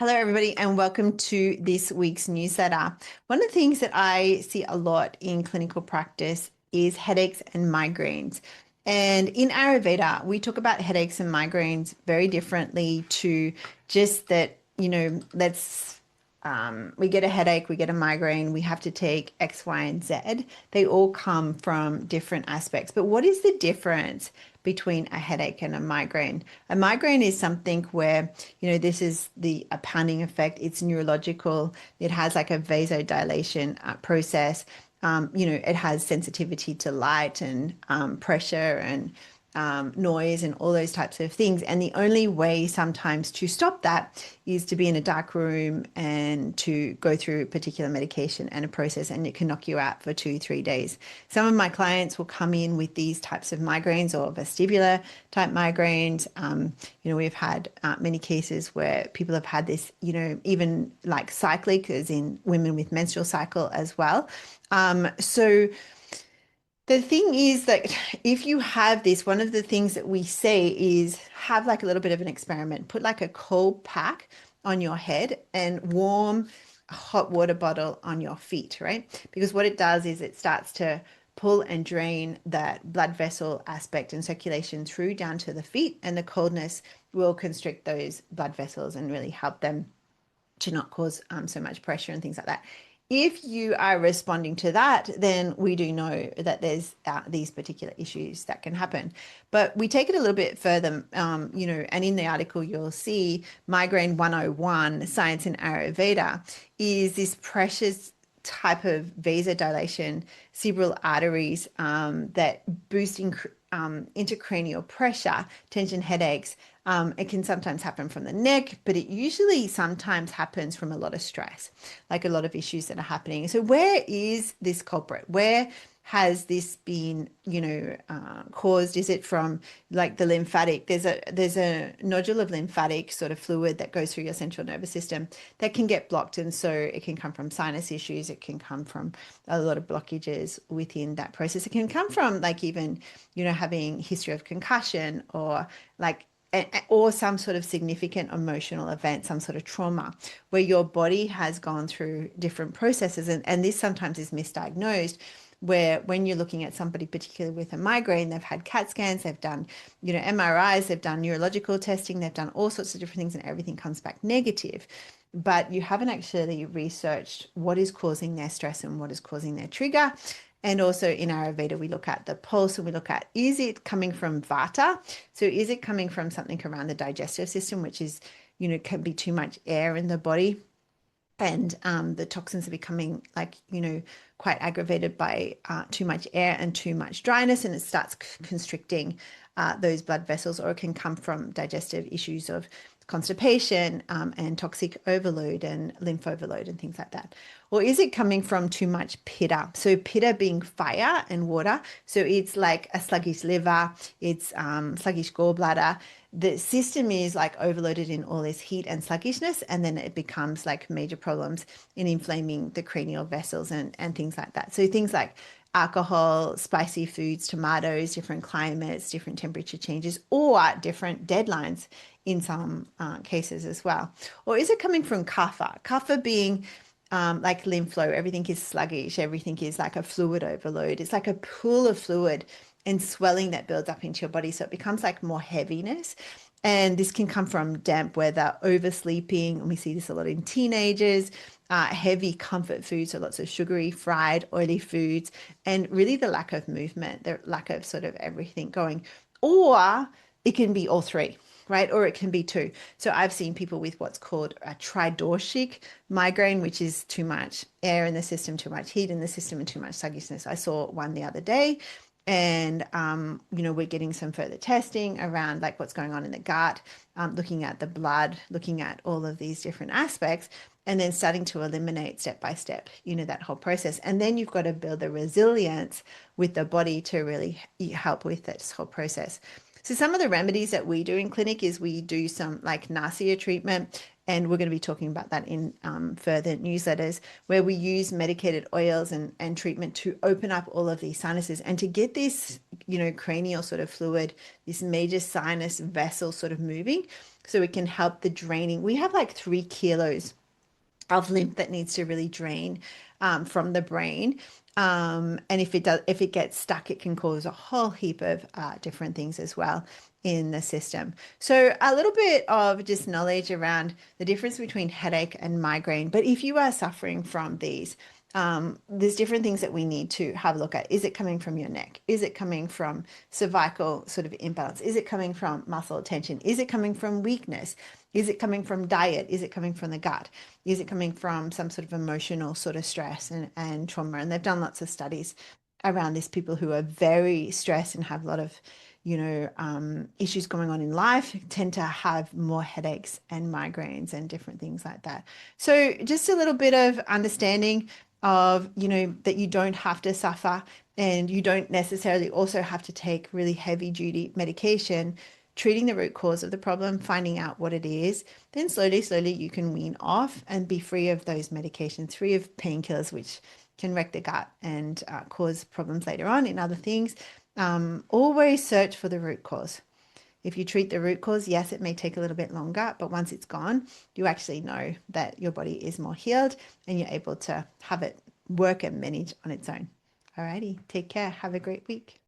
Hello, everybody, and welcome to this week's newsletter. One of the things that I see a lot in clinical practice is headaches and migraines. And in Ayurveda, we talk about headaches and migraines very differently to just that, we get a headache, we get a migraine, we have to take X, Y, and Z. They all come from different aspects. But what is the difference between a headache and a migraine? A migraine is something where, this is a pounding effect. It's neurological. It has like a vasodilation process. It has sensitivity to light and pressure and noise and all those types of things. And the only way sometimes to stop that is to be in a dark room and to go through a particular medication and a process, and it can knock you out for 2, 3 days. Some of my clients will come in with these types of migraines or vestibular type migraines. We've had many cases where people have had this, even like cyclic, as in women with menstrual cycle as well. So the thing is that if you have this, one of the things that we say is have like a little bit of an experiment. Put like a cold pack on your head and warm hot water bottle on your feet, right? Because what it does is it starts to pull and drain that blood vessel aspect and circulation through down to the feet, and the coldness will constrict those blood vessels and really help them to not cause so much pressure and things like that. If you are responding to that, then we do know that there's these particular issues that can happen. But we take it a little bit further, and in the article you'll see Migraine 101, Science in Ayurveda, is this precious type of vasodilation, cerebral arteries that boost intracranial pressure, tension headaches. It can sometimes happen from the neck, but it usually sometimes happens from a lot of stress, like a lot of issues that are happening. So where is this culprit? Where has this been, caused? Is it from like the lymphatic? There's a nodule of lymphatic sort of fluid that goes through your central nervous system that can get blocked, and so it can come from sinus issues. It can come from a lot of blockages within that process. It can come from like even, having history of concussion or like or some sort of significant emotional event, some sort of trauma, where your body has gone through different processes. And this sometimes is misdiagnosed, where when you're looking at somebody, particularly with a migraine, they've had CAT scans, they've done, MRIs, they've done neurological testing, they've done all sorts of different things, and everything comes back negative. But you haven't actually researched what is causing their stress and what is causing their trigger. And also in Ayurveda, we look at the pulse and we look at, is it coming from Vata? So is it coming from something around the digestive system, which is, can be too much air in the body, and the toxins are becoming like, quite aggravated by too much air and too much dryness, and it starts constricting those blood vessels. Or it can come from digestive issues of constipation and toxic overload and lymph overload and things like that. Or is it coming from too much pitta? So pitta being fire and water. So it's like a sluggish liver, it's sluggish gallbladder. The system is like overloaded in all this heat and sluggishness, and then it becomes like major problems in inflaming the cranial vessels and things like that. So things like alcohol, spicy foods, tomatoes, different climates, different temperature changes, or different deadlines in some cases as well. Or is it coming from kapha? Kapha being like lymph flow, everything is sluggish, everything is like a fluid overload. It's like a pool of fluid and swelling that builds up into your body. So it becomes like more heaviness. And this can come from damp weather, oversleeping, and we see this a lot in teenagers, heavy comfort foods, so lots of sugary, fried, oily foods, and really the lack of movement, the lack of sort of everything going. Or it can be all three, right? Or it can be two. So I've seen people with what's called a tridoshic migraine, which is too much air in the system, too much heat in the system, and too much sluggishness. I saw one the other day. And, we're getting some further testing around like what's going on in the gut, looking at the blood, looking at all of these different aspects, and then starting to eliminate step by step, that whole process. And then you've got to build the resilience with the body to really help with this whole process. So some of the remedies that we do in clinic is we do some like nasya treatment, and we're going to be talking about that in further newsletters, where we use medicated oils and treatment to open up all of these sinuses and to get this, cranial sort of fluid, this major sinus vessel sort of moving, so it can help the draining. We have like 3 kilos of lymph that needs to really drain from the brain. And if it gets stuck, it can cause a whole heap of different things as well in the system. So a little bit of just knowledge around the difference between headache and migraine. But if you are suffering from these, there's different things that we need to have a look at. Is it coming from your neck? Is it coming from cervical sort of imbalance? Is it coming from muscle tension? Is it coming from weakness? Is it coming from diet? Is it coming from the gut? Is it coming from some sort of emotional sort of stress and trauma? And they've done lots of studies around this. People who are very stressed and have a lot of, issues going on in life tend to have more headaches and migraines and different things like that. So just a little bit of understanding of, that you don't have to suffer and you don't necessarily also have to take really heavy duty medication, treating the root cause of the problem, finding out what it is, then slowly, slowly you can wean off and be free of those medications, free of painkillers, which can wreck the gut and cause problems later on in other things. Always search for the root cause. If you treat the root cause, yes, it may take a little bit longer, but once it's gone, you actually know that your body is more healed and you're able to have it work and manage on its own. Alrighty, take care. Have a great week.